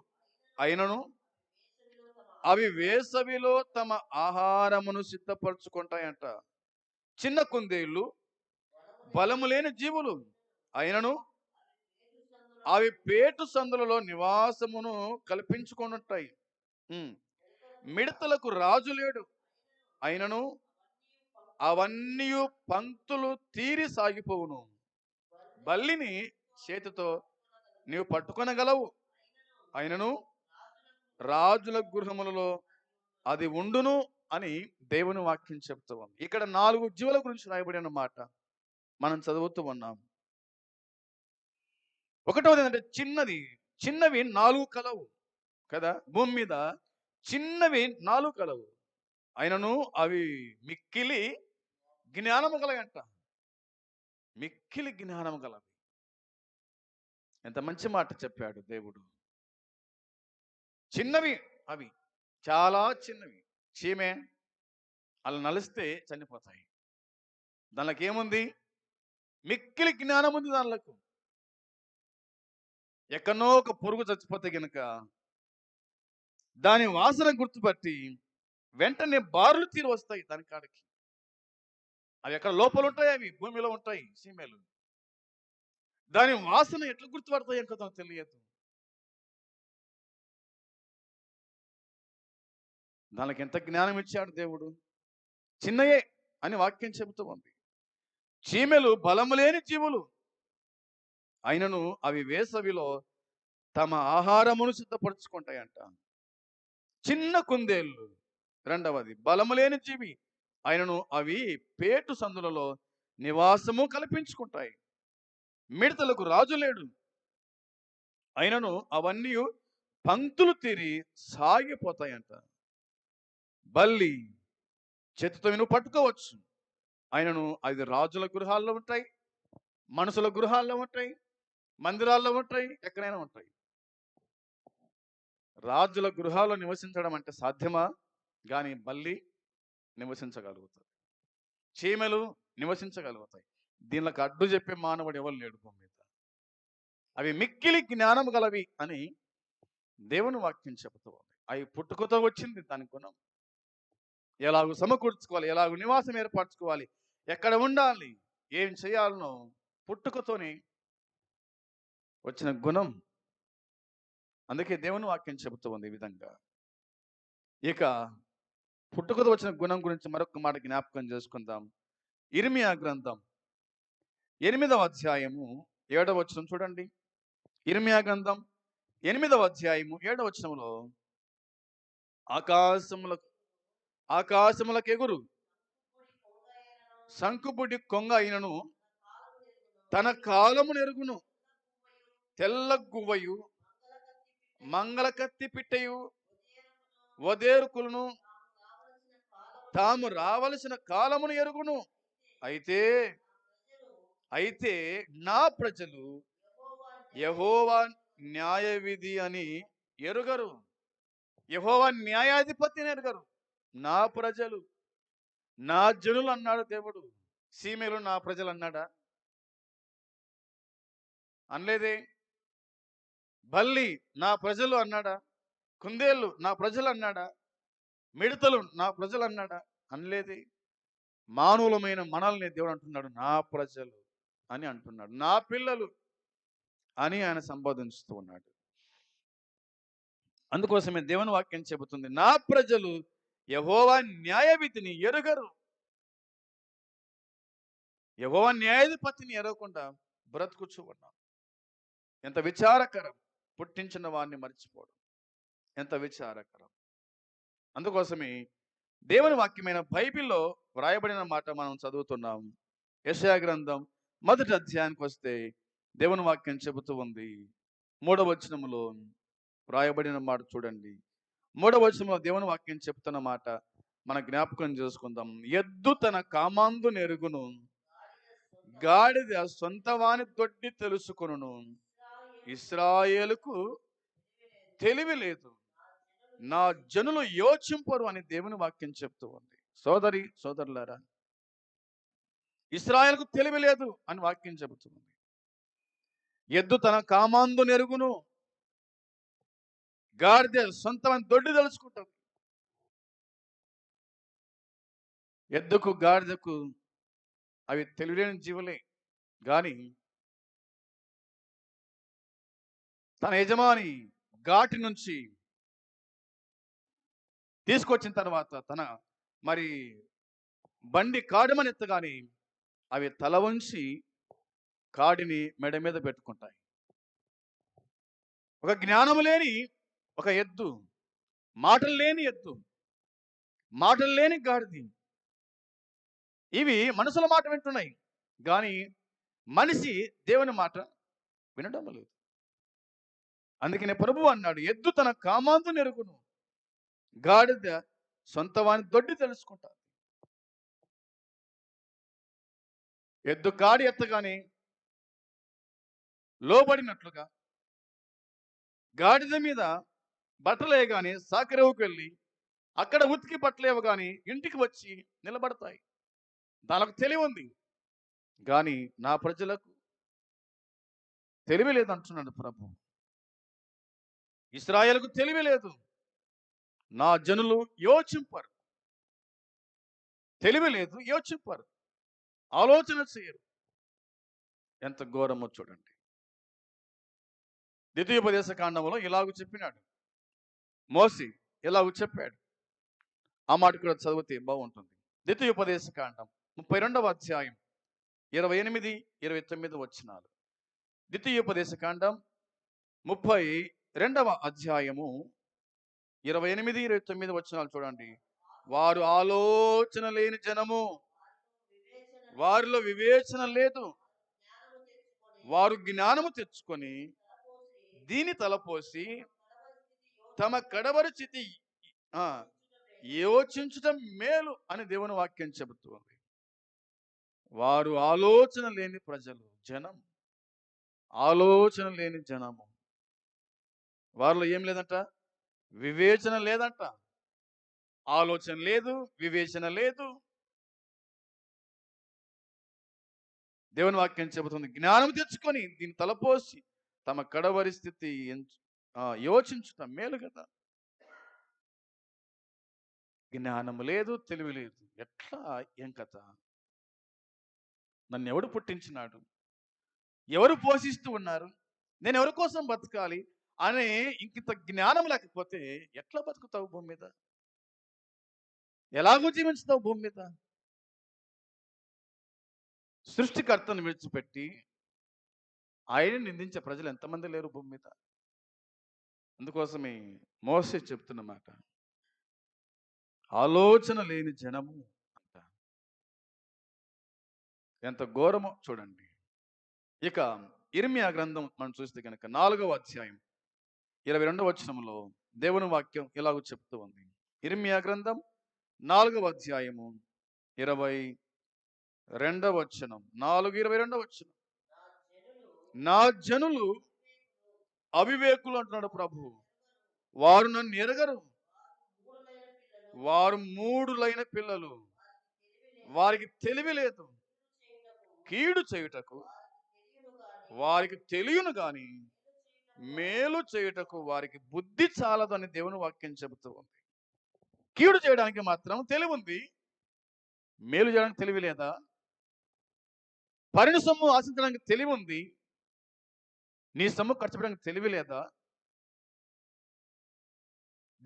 అయినను అవి వేసవిలో తమ ఆహారమును సిద్ధపరచుకుంటాయంట. చిన్న కుందేళ్ళు బలము లేని జీవులు, అయినను అవి పేటు సందులలో నివాసమును కల్పించుకొనుంటాయి. మిడతలకు రాజు లేడు, అయినను అవన్నీ పంక్తులు తీరి సాగిపోవును. బల్లిని చేతితో నీవు పట్టుకొనగలవు, అయినను రాజుల గృహములలో అది ఉండును అని దేవుని వాక్యం చెప్తూ ఉంది. ఇక్కడ 4 జీవుల గురించి రాయబడిన మాట మనం చదువుతూ ఉన్నాం. ఒకటవది ఏంటంటే చిన్నవి 4 కలవు కదా. భూమి మీద చిన్నవి 4 కలవు, అయినను అవి మిక్కిలి జ్ఞానము గలయంట. మిక్కిలి జ్ఞానము గలవి. ఎంత మంచి మాట చెప్పాడు దేవుడు. చిన్నవి అవి, చాలా చిన్నవి. చీమె అలా నలిస్తే చనిపోతాయి. దానికి ఏముంది? మిక్కిలి జ్ఞానం ఉంది దానిలకు. ఎక్కడనో ఒక పురుగు చచ్చిపోతే గనుక దాని వాసన గుర్తుపట్టి వెంటనే బారులు తీరు వస్తాయి దాని కాడికి. అవి ఎక్కడ లోపల ఉంటాయి, అవి భూమిలో ఉంటాయి సీమేలు. దాని వాసన ఎట్లా గుర్తుపడతాయి కదా తెలియదు. దానికి ఎంత జ్ఞానం ఇచ్చాడు దేవుడు. చిన్నయే అని వాక్యం చెబుతూ ఉంది. చీమెలు బలము లేని జీవులు అయినను అవి వేసవిలో తమ ఆహారమును సిద్ధపరచుకుంటాయంట. చిన్న కుందేళ్ళు. రెండవది బలము లేని జీవి అయినను అవి పేటు సందులలో నివాసము కల్పించుకుంటాయి. మిడతలకు రాజు లేడు అయినను అవన్నీ పంక్తులు తీరి సాగిపోతాయంట. బల్లి చేతితో నువ్వు పట్టుకోవచ్చు అయినను అది రాజుల గృహాల్లో ఉంటాయి, మనుషుల గృహాల్లో ఉంటాయి, మందిరాల్లో ఉంటాయి, ఎక్కడైనా ఉంటాయి. రాజుల గృహాల్లో నివసించడం అంటే సాధ్యమా? కానీ బల్లి నివసించగలుగుతుంది, చీమలు నివసించగలుగుతాయి. దీనికి అడ్డు చెప్పే మానవుడు ఎవరు లేడు భూమి మీద. అవి మిక్కిలి జ్ఞానం గలవి అని దేవుని వాక్యం చెబుతూ ఉంది. అవి పుట్టుకతో వచ్చింది దాని గుణం. ఎలాగూ సమకూర్చుకోవాలి, ఎలాగూ నివాసం ఏర్పరచుకోవాలి, ఎక్కడ ఉండాలి, ఏం చేయాలనో పుట్టుకతోనే వచ్చిన గుణం. అందుకే దేవుని వాక్యం చెబుతూ ఉంది ఈ విధంగా. ఇక పుట్టుకతో వచ్చిన గుణం గురించి మరొక మాట జ్ఞాపకం చేసుకుందాం. ఇర్మియా గ్రంథం 8వ అధ్యాయము 7వ వచనం చూడండి. ఇర్మియా గ్రంథం 8వ అధ్యాయము 7వ వచనంలో ఆకాశములకు ఎగురు శంకుపుడి కొంగ అయినను తన కాలము నెరుగును, తెల్ల గువ్వయు మంగళ కత్తి పిట్టయు వదేరుకులను తాము రావలసిన కాలమును ఎరుగును. అయితే అయితే నా ప్రజలు యెహోవా న్యాయ విధి అని ఎరుగరు. యెహోవా న్యాయాధిపతిని ఎరుగరు. నా ప్రజలు, నా జనులు అన్నాడు దేవుడు. సీమేలు నా ప్రజలు అన్నాడా? అనలేదే. బల్లి నా ప్రజలు అన్నాడా? కుందేళ్ళు నా ప్రజలు అన్నాడా? మిడతలు నా ప్రజలు అన్నాడా? అనలేదే. మానవులమైన మనల్ని దేవుడు అంటున్నాడు నా ప్రజలు అని అంటున్నాడు. నా పిల్లలు అని ఆయన సంబోధిస్తూ ఉన్నాడు. అందుకోసమే దేవుని వాక్యం చెబుతుంది, నా ప్రజలు యెహోవా న్యాయ విధిని ఎరుగరు. యెహోవా న్యాయాధిపతిని ఎరగకుండా బ్రతుకుచూ ఉన్నాం. ఎంత విచారకరం. పుట్టించిన వాడిని మర్చిపోవడం ఎంత విచారకరం. అందుకోసమే దేవుని వాక్యమైన బైబిల్లో వ్రాయబడిన మాట మనం చదువుతున్నాం. యెషయా గ్రంథం 1వ అధ్యాయానికి వస్తే దేవుని వాక్యం చెబుతూ ఉంది. 3వ వచనములో వ్రాయబడిన మాట చూడండి. 3వ వచనంలో దేవుని వాక్యం చెప్తున్న మాట మన జ్ఞాపకం చేసుకుందాం. ఎద్దు తన కామాందు నెరుగును, గాడిద సొంత వాని దొడ్డి తెలుసుకొనును. ఇశ్రాయేలుకు తెలివి లేదు, నా జనులు యోచింపరు అని దేవుని వాక్యం చెప్తూ ఉంది. సోదరులారా, ఇశ్రాయేలుకు తెలివి లేదు అని వాక్యం చెబుతుంది. ఎద్దు తన కామాందు నెరుగును, గాడిద సొంతమైన దొడ్డి తెలుసుకుంటుంది. ఎద్దుకు గాడిదకు అవి తెలియలేని జీవులే. కానీ తన యజమాని ఘాటి నుంచి తీసుకొచ్చిన తర్వాత తన మరి బండి కాడమని ఎత్తగానే అవి తల వంచి కాడిని మెడ మీద పెట్టుకుంటాయి. ఒక జ్ఞానము లేని ఒక ఎద్దు, మాటలు లేని ఎద్దు, మాటలు లేని గాడిది, ఇవి మనుషుల మాట వింటున్నాయి కానీ మనిషి దేవుని మాట వినడం లేదు. అందుకనే ప్రభువు అన్నాడు, ఎద్దు తన కామాందు నెరుగును, గాడిద సొంత వాని దొడ్డి తెలుసుకుంటారు. ఎద్దు కాడి ఎత్తగానే లోబడినట్లుగా గాడిద మీద బట్టలేయగానే సాకరేవుకు వెళ్ళి అక్కడ ఉతికి బట్టలేవగానే ఇంటికి వచ్చి నిలబడతాయి. దానికి తెలివి ఉంది. కానీ నా ప్రజలకు తెలివి లేదు అంటున్నాడు ప్రభు. ఇశ్రాయేలుకు తెలివి లేదు, నా జనులు యోచింపరు. తెలివి లేదు, యోచింపరు, ఆలోచన చేయరు. ఎంత ఘోరమో చూడండి. ద్వితీయోపదేశ కాండంలో ఇలాగ చెప్పినాడు మోషే, ఇలాగ చెప్పాడు. ఆ మాట కూడా చదివితే బాగుంటుంది. ద్వితీయోపదేశ కాండం 32వ అధ్యాయం 28, 29 వచనాలు. ద్వితీయోపదేశ కాండం 32వ అధ్యాయము 28, 29 వచనాలు చూడండి. వారు ఆలోచన లేని జనము, వారిలో వివేచన లేదు. వారు జ్ఞానము తెచ్చుకొని దీని తలపోసి తమ కడవరి స్థితి యోచించటం మేలు అని దేవుని వాక్యం చెబుతుంది. వారు ఆలోచన లేని ప్రజలు, జనం, ఆలోచన లేని జనము. వారిలో ఏం లేదంట? వివేచన లేదంట, ఆలోచన లేదు, వివేచన లేదు. దేవుని వాక్యం చెబుతుంది, జ్ఞానం తెచ్చుకొని దీన్ని తలపోసి తమ కడవరి స్థితి యోచించటం మేలు కదా. జ్ఞానం లేదు, తెలివి లేదు. ఎట్లా? ఏం కథ? నన్ను ఎవడు పుట్టించినాడు? ఎవరు పోషిస్తూ ఉన్నారు? నేను ఎవరి కోసం బతకాలి అనే ఇంకింత జ్ఞానం లేకపోతే ఎట్లా బతుకుతావు భూమి మీద? ఎలాగో జీవించుతావు భూమి మీద? సృష్టికర్తను విడిచిపెట్టి ఆయన నిందించే ప్రజలు ఎంతమంది లేరు భూమి మీద? అందుకోసమే మోసే చెప్తున్న మాట, ఆలోచన లేని జనము అంట. ఎంత ఘోరమో చూడండి. ఇక ఇర్మియా గ్రంథం మనం చూస్తే కనుక 4వ అధ్యాయం 22వ వచనంలో దేవుని వాక్యం ఇలాగ చెప్తూ ఉంది. ఇర్మియా గ్రంథం 4వ అధ్యాయము 22వ వచనం. 4:22 వచనం. నా జనులు అవివేకులు అంటున్నాడు ప్రభు. వారు నన్ను ఎరగరు. వారు మూఢులైన పిల్లలు. వారికి తెలివి లేదు. కీడు చేయుటకు వారికి తెలియను గాని మేలు చేయుటకు వారికి బుద్ధి చాలదు అని దేవుని వాక్యం చెబుతూ ఉంది. కీడు చేయడానికి మాత్రం తెలివి ఉంది, మేలు చేయడానికి తెలివి లేదా? పరిణ సొమ్ము ఆశించడానికి తెలివి ఉంది, నీ సొమ్ము ఖర్చు పెట్టడానికి తెలివి లేదా?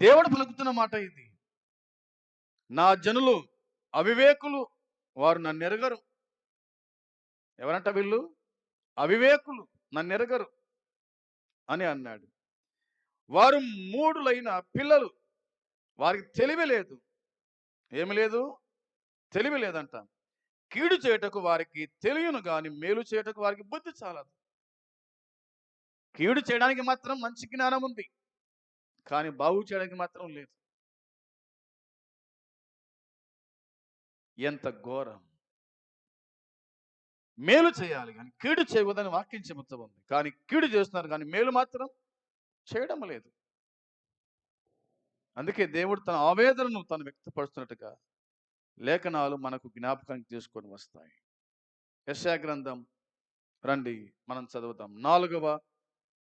దేవుడు పలుకుతున్న మాట ఇది. నా జనులు అవివేకులు, వారు నన్ను ఎరగరు. ఎవరంట వీళ్ళు? అవివేకులు, నన్ను ఎరగరు అని అన్నాడు. వారు మూఢులైన పిల్లలు, వారికి తెలివి లేదు. ఏమి లేదు? తెలివి లేదంట. కీడు చేయుటకు వారికి తెలియను గాని మేలు చేయుటకు వారికి బుద్ధి చాలదు. కీడు చేయడానికి మాత్రం మంచి జ్ఞానం ఉంది, కానీ బాగు చేయడానికి మాత్రం లేదు. ఎంత ఘోరం! మేలు చేయాలి కానీ కీడు చేయవద్దని వాక్యం చెబుతూ ఉంది, కానీ కీడు చేస్తున్నారు కానీ మేలు మాత్రం చేయడం లేదు. అందుకే దేవుడు తన ఆవేదనను తను వ్యక్తపరుస్తున్నట్టుగా లేఖనాలు మనకు జ్ఞాపకానికి తీసుకొని వస్తాయి. యెషయా గ్రంథం రండి మనం చదువుతాం. 4వ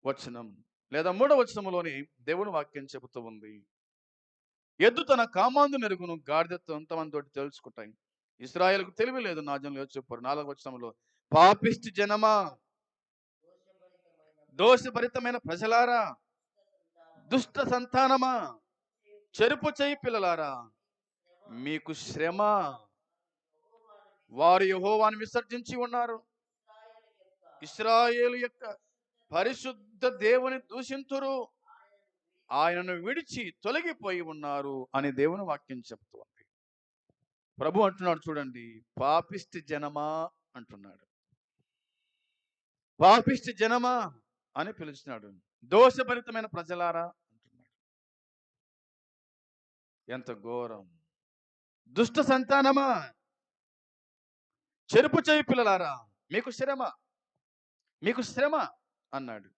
వచనం లేదా 3వ వచనంలోని దేవుని వాక్యం చెబుతూ ఉంది, ఎద్దు తన కామాందు నెరుగును, గాడిద తొంతమంతోటి తెలుసుకుంటాయి. ఇశ్రాయేలుకు తెలివి లేదు, నా జనులు యోచింపరు. 4వ వచనంలో, పాపిష్టి జనమా, దోషభరితమైన ప్రజలారా, దుష్ట సంతానమా, చెరుపు చేయి పిల్లలారా, మీకు శ్రమ. వారు యెహోవాను విసర్జించి ఉన్నారు, ఇశ్రాయేలు యొక్క పరిశుద్ధ దేవుని దూషింతురు, ఆయనను విడిచి తొలగిపోయి ఉన్నారు అని దేవుని వాక్యం చెప్తుంది. ప్రభు అంటున్నాడు చూడండి, పాపిష్టి జనమా అంటున్నాడు. పాపిష్టి జనమా అని పిలుస్తున్నాడు. దోషభరితమైన ప్రజలారా అంటున్నాడు. ఎంత ఘోరం! దుష్ట సంతానమా, చెరుపు చేయి పిల్లలారా, మీకు శ్రమ, మీకు శ్రమ అన్నాడు.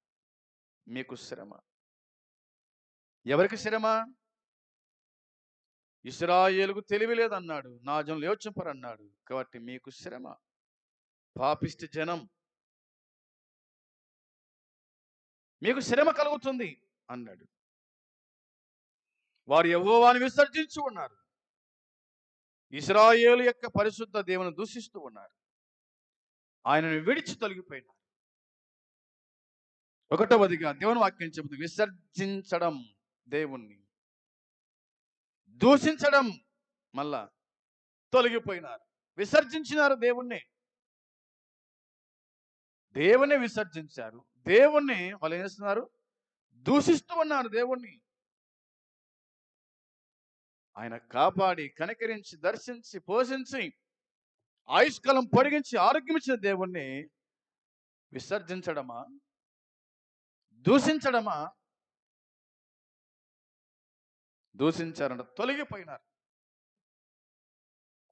మీకు శ్రమ. ఎవరికి శ్రమ? ఇశ్రాయేలుకు తెలివి లేదన్నాడు, నా జనులు యోచింపరు అన్నాడు. కాబట్టి మీకు శ్రమ. పాపిష్టి జనం, మీకు శ్రమ కలుగుతుంది అన్నాడు. వారు యెహోవాను విసర్జించి ఉన్నారు. ఇశ్రాయేలు యొక్క పరిశుద్ధ దేవుని దూషిస్తూ ఉన్నారు. ఆయనను విడిచి తొలగిపోయినారు. ఒకటవదిగా దేవుని వాక్యం చెబుతుంది, విసర్జించడం దేవుణ్ణి, దూషించడం, మళ్ళా తొలగిపోయినారు. విసర్జించినారు దేవుణ్ణి, దేవుణ్ణి విసర్జించారు. దేవుణ్ణి వాళ్ళు ఏం చేస్తున్నారు? దూషిస్తూ ఉన్నారు దేవుణ్ణి. ఆయన కాపాడి, కనికరించి, దర్శించి, పోషించి, ఆయుష్కాలం పొడిగించి, ఆరోగ్యం ఇచ్చిన దేవుణ్ణి విసర్జించడమా, దూషించడమా? దూషించారంట, తొలగిపోయినారు.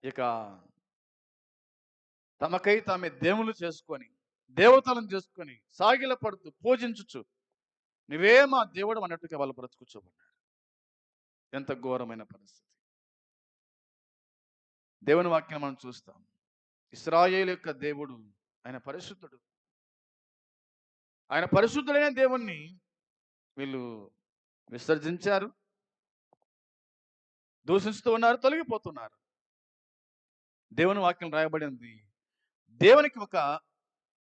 ఇక తమకై తామే దేవుళ్ళు చేసుకొని, దేవతలను చేసుకొని, సాగిల పడుతూ పూజించుచు, నువ్వే మా దేవుడు అన్నట్టుగా వాళ్ళు బ్రతుకుచూన్నారు. ఎంత ఘోరమైన పరిస్థితి! దేవుని వాక్యం మనం చూస్తాం. ఇశ్రాయేలు యొక్క దేవుడు ఆయన పరిశుద్ధుడు. ఆయన పరిశుద్ధుడైన దేవుణ్ణి వీళ్ళు విసర్జించారు, దూషిస్తూ ఉన్నారు, తొలగిపోతున్నారు. దేవుని వాక్యం రాయబడింది. దేవునికి ఒక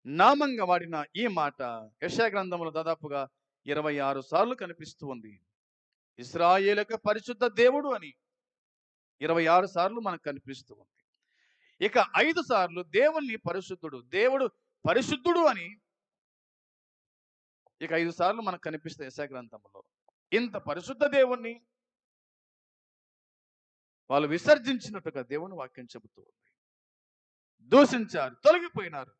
నామంగా వాడిన ఈ మాట యెషయా గ్రంథంలో దాదాపుగా 26 సార్లు కనిపిస్తూ ఉంది. ఇశ్రాయేలు యొక్క పరిశుద్ధ దేవుడు అని 26 సార్లు మనకు కనిపిస్తూ ఉంది. ఇక 5 సార్లు దేవుణ్ణి పరిశుద్ధుడు, దేవుడు పరిశుద్ధుడు అని ఇక 5 సార్లు మనకు కనిపిస్తాయి యెషయా గ్రంథంలో. ఇంత పరిశుద్ధ దేవుణ్ణి వాళ్ళు విసర్జించినట్టుగా దేవుని వాక్యం చెబుతూ ఉంది. దూషించారు, తొలగిపోయినారు.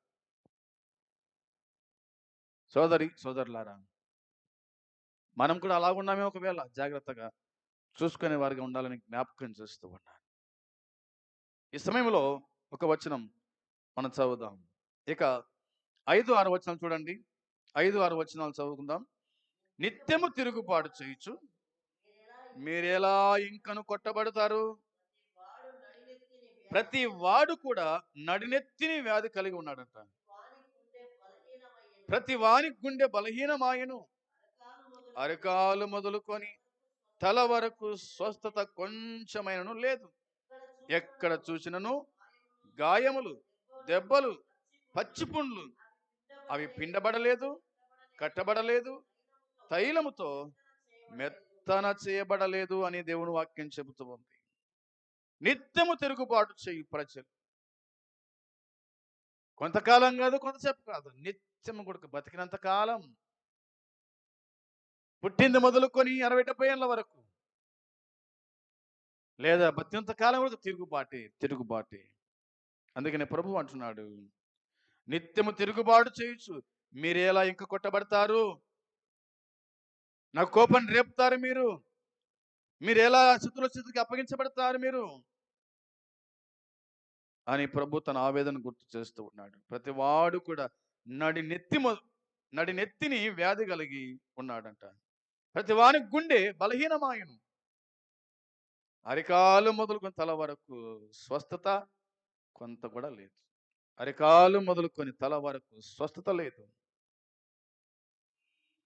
సోదరులారా, మనం కూడా అలా ఉన్నామే, ఒకవేళ జాగ్రత్తగా చూసుకునే వారిగా ఉండాలని జ్ఞాపకం చేస్తూ ఉన్నాను. ఈ సమయంలో ఒక వచనం మనం చదువుదాం. ఇక 5, 6 వచనాలు చూడండి. 5, 6 వచనాలు చదువుకుందాం. నిత్యము తిరుగుబాటు చేయుచు మీరెలా ఇంకను కొట్టబడతారు. ప్రతి వాడు కూడా నడినెత్తిని వ్యాధి కలిగి ఉన్నాడంట. ప్రతి వాని గుండె బలహీనమాయను, అరకాలు మొదలుకొని తల వరకు స్వస్థత కొంచెమైనను లేదు. ఎక్కడ చూసినను గాయములు, దెబ్బలు, పచ్చిపుండ్లు, అవి పిండబడలేదు, కట్టబడలేదు, తైలముతో మెత్తన చేయబడలేదు అని దేవుని వాక్యం చెబుతూ ఉంది. నిత్యము తిరుగుబాటు చేయు ప్రజలు, కొంతకాలం కాదు, కొంతసేపు కాదు, నిత్యము కూడా బతికినంత కాలం, పుట్టింది మొదలుకొని 60-70 ఏళ్ళ వరకు, లేదా బతికినంత కాలం కూడా తిరుగుబాటే. అందుకనే ప్రభు అంటున్నాడు, నిత్యము తిరుగుబాటు చేయొచ్చు మీరేలా ఇంక కొట్టబడతారు, నా కోపాన్ని రేపుతారు మీరు ఎలా స్థితికి అప్పగించబడతారు మీరు అని ప్రభు తన ఆవేదన గుర్తు చేస్తూ ఉన్నాడు. ప్రతి వాడు కూడా నడినెత్తిని వ్యాధి కలిగి ఉన్నాడంట. ప్రతి వాని గుండె బలహీనమాయను, అరికాలు మొదలుకొని తల వరకు స్వస్థత కొంత కూడా లేదు. అరికాలు మొదలుకొని తల వరకు స్వస్థత లేదు.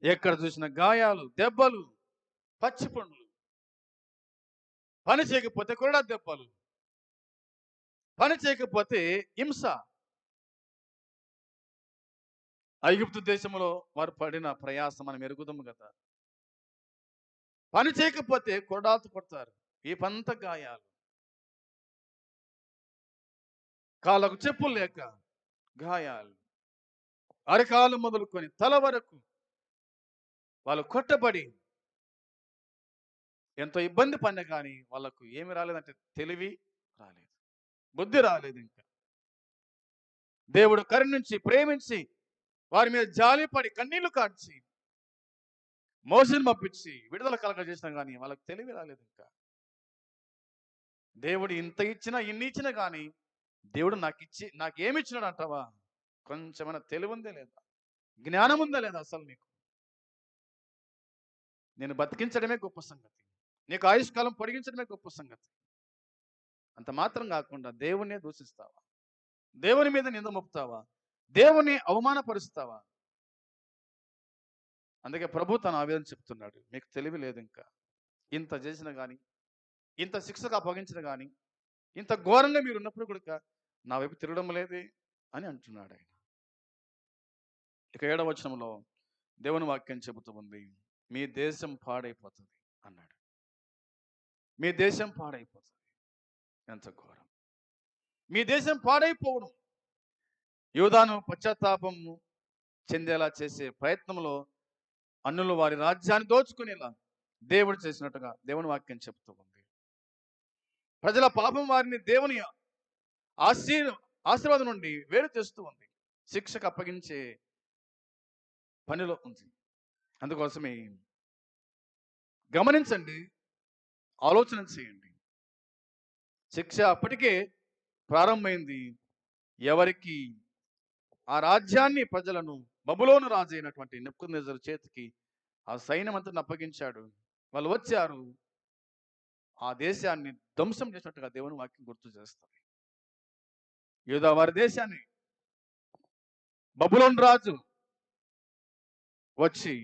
ఎక్కడ చూసిన గాయాలు, దెబ్బలు, పచ్చిపండ్లు, పని చేయకపోతే కొరడా దెబ్బలు, పని చేయకపోతే హింస. ఐగుప్తు దేశంలో వారు పడిన ప్రయాసం మనం ఎరుగుదాము కదా. పని చేయకపోతే కొరడాలతో కొడతారు, ఈ పంత గాయాలు, కాళ్ళకు చెప్పులు లేక గాయాలు, అరకాలు మొదలుకొని తల వరకు వాళ్ళు కొట్టబడి ఎంతో ఇబ్బంది పడిన కానీ వాళ్ళకు ఏమి రాలేదంటే తెలివి రాలేదు, బుద్ధి రాలేదు. ఇంకా దేవుడు కరుణించి, ప్రేమించి, వారి మీద జాలిపడి, కన్నీళ్లు కార్చి, మోసని పంపించి విడుదల కలగజేసినా కానీ వాళ్ళకి తెలివి రాలేదు. ఇంకా దేవుడు ఇంత ఇచ్చినా, ఇన్ని ఇచ్చినా కానీ దేవుడు నాకేమి ఇచ్చినాడు అంటావా? కొంచెమైనా తెలివి ఉందే లేదా, జ్ఞానం ఉందా లేదా అసలు నీకు? నేను బతికించడమే గొప్ప సంగతి, నీకు ఆయుష్కాలం పొడిగించడమే గొప్ప సంగతి. అంత మాత్రం కాకుండా దేవుణ్ణే దూషిస్తావా? దేవుని మీద నింద మోపుతావా? దేవుని అవమానపరుస్తావా? అందుకే ప్రభు తన ఆవేదన చెప్తున్నాడు. మీకు తెలివి లేదు ఇంకా. ఇంత చేసినా గాని, ఇంత శిక్షకు అప్పగించినా గాని, ఇంత ఘోరంగా మీరు ఉన్నప్పుడు కూడా నా వైపు తిరగడం లేదే అని అంటున్నాడు ఆయన. ఇక 7వ వచనంలో దేవుని వాక్యం చెబుతూ ఉంది. మీ దేశం పాడైపోతుంది అన్నాడు. మీ దేశం పాడైపోతుంది. ఎంత ఘోరం! మీ దేశం పాడైపోవును. యూదాను పశ్చాత్తాపము చెందేలా చేసే ప్రయత్నంలో అన్యులు వారి రాజ్యాన్ని దోచుకునేలా దేవుడు చేసినట్టుగా దేవుని వాక్యం చెప్తూ ఉంది. ప్రజల పాపం వారిని దేవుని ఆశీర్వాదం నుండి వేరు చేస్తూ ఉంది. శిక్షకు అప్పగించే పనిలో ఉంది. అందుకోసమే గమనించండి, ఆలోచన చేయండి. శిక్ష అప్పటికే ప్రారంభమైంది. ఎవరికి ఆ రాజ్యాన్ని ప్రజలను బబులోను రాజు అయినటువంటి నెబుకద్నెజరు చేతికి ఆ సైన్యం అంతా అప్పగించాడు. వాళ్ళు వచ్చారు. ఆ దేశాన్ని ధ్వంసం చేసినట్టుగా దేవుని వాక్యం గుర్తు చేస్తుంది. యూదా వారి దేశాన్ని బబులోను రాజు వచ్చి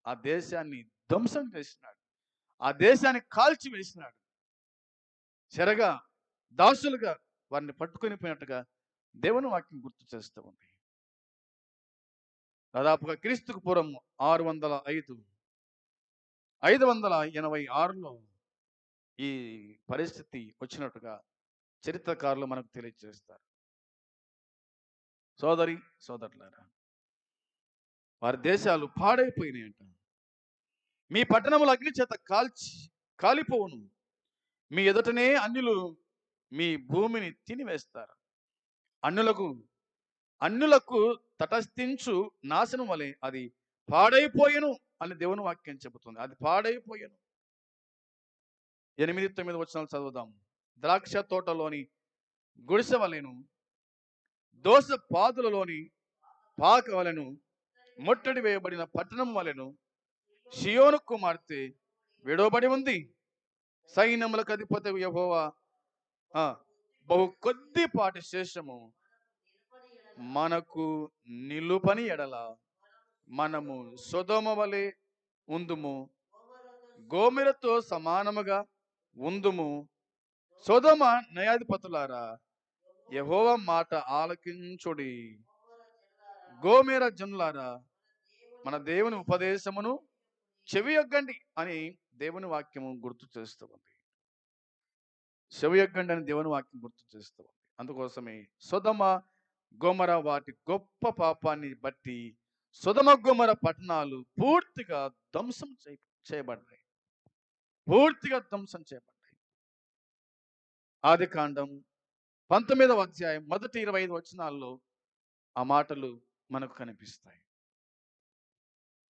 ఆ దేశాన్ని ధ్వంసం చేసినాడు. ఆ దేశాన్ని కాల్చి వేసినాడు. చెరగా దాసులుగా వారిని పట్టుకొని పోయినట్టుగా దేవుని వాక్యం గుర్తు చేస్తూ ఉంది. దాదాపుగా క్రీస్తుకు పూర్వం 586లో ఈ పరిస్థితి వచ్చినట్టుగా చరిత్రకారులు మనకు తెలియజేస్తారు. సోదరులారా, వారి దేశాలు పాడైపోయినాయంట. మీ పట్టణములు అగ్ని చేత కాలిపోవును. మీ ఎదుటనే అన్యులు మీ భూమిని తినివేస్తారు. అన్యులకు తటస్థించు నాశనం వలె అది పాడైపోయెను అని దేవుని వాక్యం చెబుతుంది. అది పాడైపోయెను. 8, 9 వచనాలు చదువుదాం. ద్రాక్ష తోటలోని గుడిసె వలెను, దోస పాదులలోని పాక వలెను, ముట్టడి వేయబడిన పట్టణం వలెను షియోను కుమార్తె విడవబడి ఉంది. సైన్యములకు అధిపతి యెహోవా బహు కొద్దిపాటి శేషము మనకు నిలుపని ఎడల మనము సొదొమ వలె ఉందుము, గోమెరతో సమానముగా ఉందుము. సొదొమ న్యాయాధిపతులారా, యెహోవా మాట ఆలకించుడి. గోమెర జనులారా, మన దేవుని ఉపదేశమును చెవియొగ్గండి అని దేవుని వాక్యము గుర్తు చేస్తూ ఉంది. చెవియొగ్గండి అని దేవుని వాక్యం గుర్తు చేస్తూ ఉంది. అందుకోసమే సొదొమ గొమొర వాటి గొప్ప పాపాన్ని బట్టి సొదొమ గొమొర పట్టణాలు పూర్తిగా ధ్వంసం చేయబడ్డాయి. పూర్తిగా ధ్వంసం చేయబడ్డాయి. ఆదికాండం 19వ అధ్యాయం మొదటి 25 వచనాల్లో ఆ మాటలు మనకు కనిపిస్తాయి.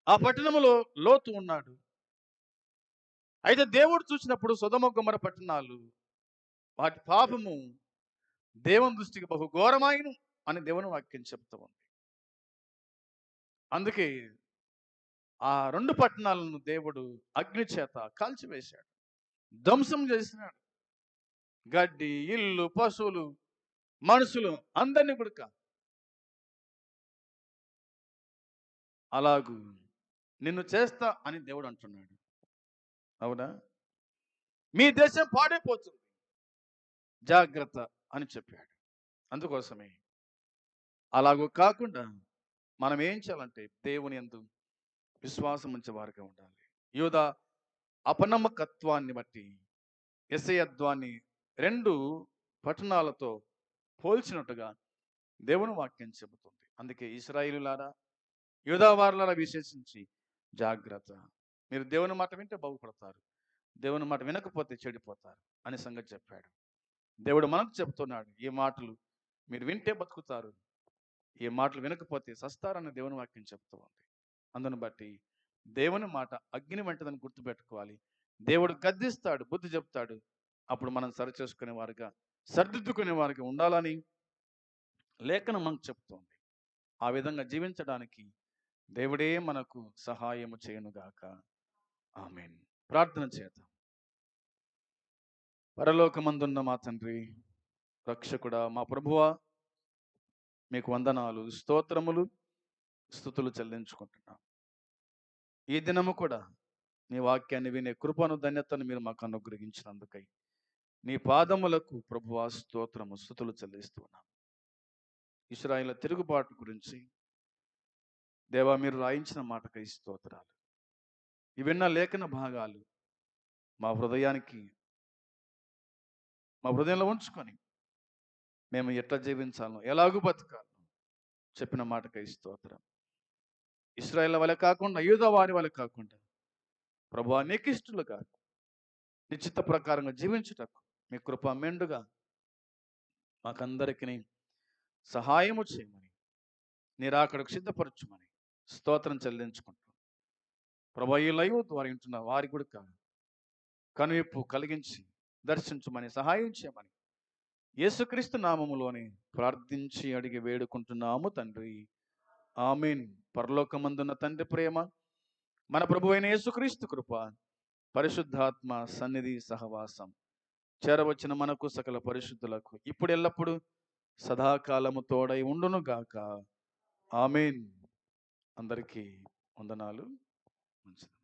ఆ పట్టణములో లోతు ఉన్నాడు. అయితే దేవుడు చూసినప్పుడు సొదొమ గొమొర పట్టణాలు వాటి పాపము దేవుని దృష్టికి బహు ఘోరమాయను అని దేవుని వాక్యం చెప్తూ ఉంది. అందుకే ఆ 2 పట్టణాలను దేవుడు అగ్ని చేత కాల్చివేశాడు, ధ్వంసం చేసినాడు. గడ్డి, ఇల్లు, పశువులు, మనుషులు అందరినీ కూడా అలాగూ నిన్ను చేస్తా అని దేవుడు అంటున్నాడు. అవునా? మీ దేశం పాడైపోతుంది, జాగ్రత్త అని చెప్పాడు. అందుకోసమే అలాగూ కాకుండా మనం ఏం చేయాలంటే దేవుని యందు విశ్వాసం ఉంచే వారిగా ఉండాలి. యూదా అపనమ్మకత్వాన్ని బట్టి యెషయత్వాన్ని 2 పట్టణాలతో పోల్చినట్టుగా దేవుని వాక్యం చెబుతుంది. అందుకే ఇశ్రాయేలులారా, యూదా వారులారా విశేషించి జాగ్రత్త. మీరు దేవుని మాట వింటే బాగుపడతారు, దేవుని మాట వినకపోతే చెడిపోతారు అనే సంగతి చెప్పాడు. దేవుడు మనకు చెప్తున్నాడు, ఈ మాటలు మీరు వింటే బతుకుతారు, ఈ మాటలు వినకపోతే సస్తారని దేవుని వాక్యం చెప్తూ ఉంది. అందును బట్టి దేవుని మాట అగ్ని వంటిదని గుర్తుపెట్టుకోవాలి. దేవుడు గద్దిస్తాడు, బుద్ధి చెప్తాడు. అప్పుడు మనం సరిచేసుకునే వారుగా, సరిదిద్దుకునే వారికి ఉండాలని లేఖనం మనకు చెప్తోంది. ఆ విధంగా జీవించడానికి దేవుడే మనకు సహాయము చేయనుగాక. ఆమేన్. ప్రార్థన చేద్దాం. పరలోకమందున్న మా తండ్రి, రక్షకుడా, మా ప్రభువా, మీకు వందనాలు, స్తోత్రములు, స్తుతులు చెల్లించుకుంటున్నాం. ఈ దినము కూడా నీ వాక్యాన్ని వినే కృపను, ధన్యతను మీరు మాకు అనుగ్రహించినందుకై నీ పాదములకు ప్రభువా స్తోత్రము, స్తుతులు చెల్లిస్తున్నాం. ఇశ్రాయేలు తిరుగుబాటు గురించి దేవా మీరు రాయించిన మాటకై స్తోత్రాలు. ఈ విన్న లేఖన భాగాలు మా హృదయానికి, మా హృదయంలో ఉంచుకొని మేము ఎట్లా జీవించాలో, ఎలాగూ బతకాలో చెప్పిన మాటకై స్తోత్రం. ఇశ్రాయేల్ వలె కాకుండా, యూదా వారి వలె కాకుండా ప్రభువా నీకు ఇష్టలుగా నీ చిత్త ప్రకారంగా జీవించుటకు మీ కృప మెండుగా మాకందరికీ సహాయము చేయమని, నీ రాకడకు సిద్ధపరచుమని స్తోత్రం చెల్లించుకుంటాం. ప్రభు ఈ లైవ్ ద్వారా వింటున్న వారి కూడా కనువిప్పు కలిగించి దర్శించమని, సహాయం చేయమని యేసుక్రీస్తు నామములోని ప్రార్థించి అడిగి వేడుకుంటున్నాము తండ్రి. ఆమేన్. పరలోకమందున్న తండ్రి ప్రేమ, మన ప్రభు అయిన యేసుక్రీస్తు కృప, పరిశుద్ధాత్మ సన్నిధి సహవాసం చేరవచ్చిన మనకు సకల పరిశుద్ధులకు ఇప్పుడు ఎల్లప్పుడు సదాకాలము తోడై ఉండును గాక. ఆమేన్. అందరికీ వందనాలు. మంచిది.